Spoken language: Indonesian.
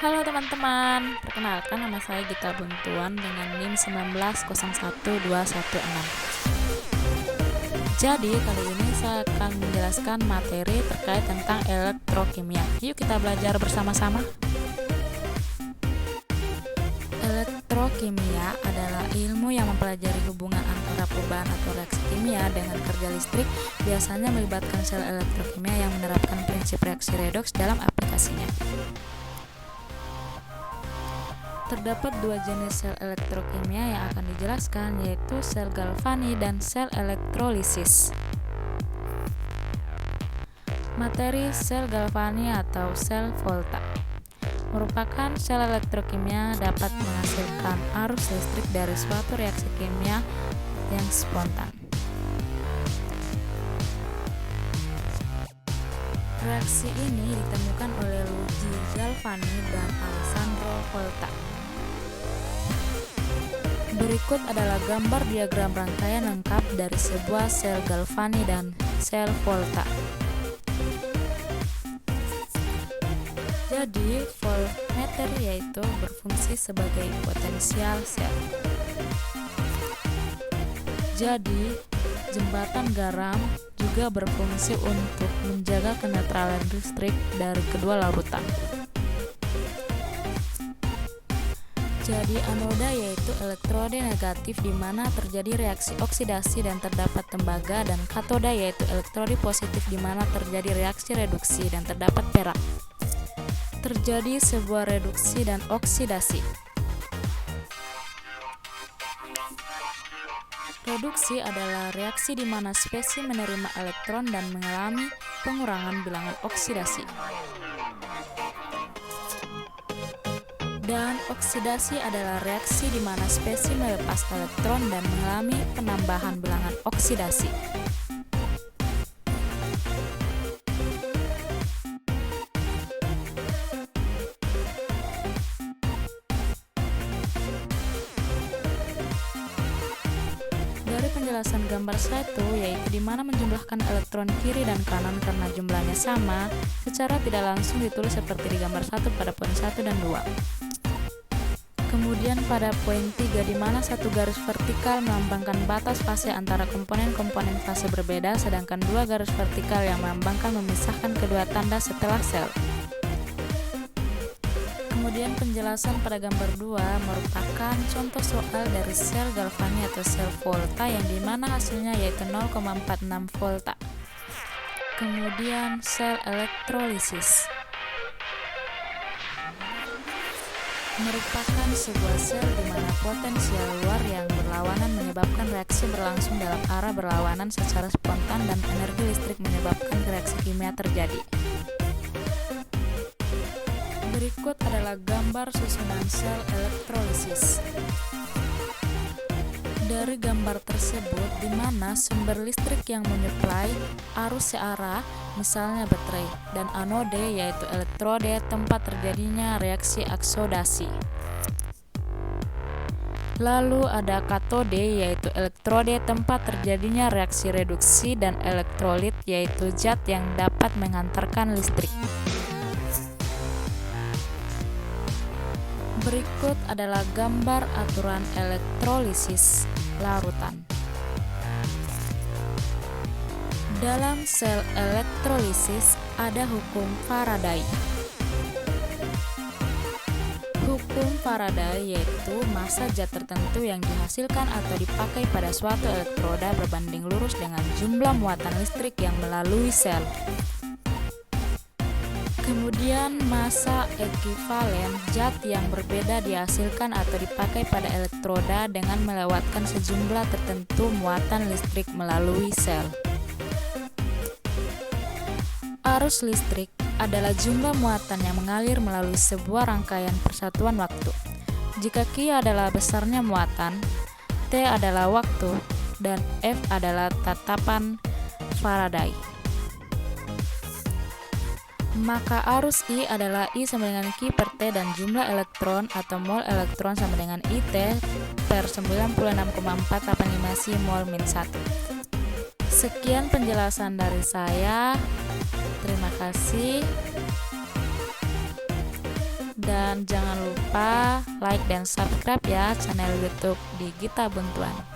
Halo teman-teman, perkenalkan nama saya Gita Buntuan dengan NIM 1901216. Jadi kali ini saya akan menjelaskan materi terkait tentang elektrokimia. Yuk kita belajar bersama-sama. Elektrokimia adalah ilmu yang mempelajari hubungan antara perubahan atau reaksi kimia dengan kerja listrik, biasanya melibatkan sel elektrokimia yang menerapkan prinsip reaksi redoks dalam aplikasinya. Terdapat dua jenis sel elektrokimia yang akan dijelaskan, yaitu sel Galvani dan sel elektrolisis. Materi sel Galvani atau sel Volta merupakan sel elektrokimia dapat menghasilkan arus listrik dari suatu reaksi kimia yang spontan. Reaksi ini ditemukan oleh Luigi Galvani dan Alessandro Volta. Berikut adalah gambar diagram rangkaian lengkap dari sebuah sel Galvani dan sel Volta. Jadi, voltmeter yaitu berfungsi sebagai potensial sel. Jadi, jembatan garam juga berfungsi untuk menjaga kenetralan listrik dari kedua larutan. Jadi anoda yaitu elektrode negatif di mana terjadi reaksi oksidasi dan terdapat tembaga, dan katoda yaitu elektrode positif di mana terjadi reaksi reduksi dan terdapat perak. Terjadi sebuah reduksi dan oksidasi. Reduksi adalah reaksi di mana spesies menerima elektron dan mengalami pengurangan bilangan oksidasi. Dan oksidasi adalah reaksi di mana spesies melepas elektron dan mengalami penambahan bilangan oksidasi. Dari penjelasan gambar 1, yaitu di mana menjumlahkan elektron kiri dan kanan karena jumlahnya sama, secara tidak langsung ditulis seperti di gambar 1 pada poin 1 dan 2. Kemudian pada poin 3, di mana satu garis vertikal melambangkan batas fase antara komponen-komponen fase berbeda, sedangkan dua garis vertikal yang melambangkan memisahkan kedua tanda setelah sel. Kemudian penjelasan pada gambar 2 merupakan contoh soal dari sel Galvani atau sel Volta yang dimana hasilnya yaitu 0,46 volta. Kemudian sel elektrolisis merupakan sebuah sel di mana potensial luar yang berlawanan menyebabkan reaksi berlangsung dalam arah berlawanan secara spontan dan energi listrik menyebabkan reaksi kimia terjadi. Berikut adalah gambar susunan sel elektrolisis. Dari gambar tersebut, di mana sumber listrik yang menyuplai arus searah, misalnya baterai, dan anode yaitu elektrode tempat terjadinya reaksi oksidasi. Lalu ada katode yaitu elektrode tempat terjadinya reaksi reduksi, dan elektrolit yaitu zat yang dapat menghantarkan listrik. Berikut adalah gambar aturan elektrolisis larutan. Dalam sel elektrolisis ada hukum Faraday. Hukum Faraday yaitu massa zat tertentu yang dihasilkan atau dipakai pada suatu elektroda berbanding lurus dengan jumlah muatan listrik yang melalui sel. Kemudian massa ekivalen zat yang berbeda dihasilkan atau dipakai pada elektroda dengan melewatkan sejumlah tertentu muatan listrik melalui sel. Arus listrik adalah jumlah muatan yang mengalir melalui sebuah rangkaian persatuan waktu. Jika Q adalah besarnya muatan, T adalah waktu, dan F adalah tatapan Faraday. Maka arus I adalah I sama dengan Q per T, dan jumlah elektron atau mol elektron sama dengan IT per 96,485 Si mol min 1. Sekian penjelasan dari saya. Terima kasih. Dan jangan lupa like dan subscribe ya channel YouTube di Gita Buntuan.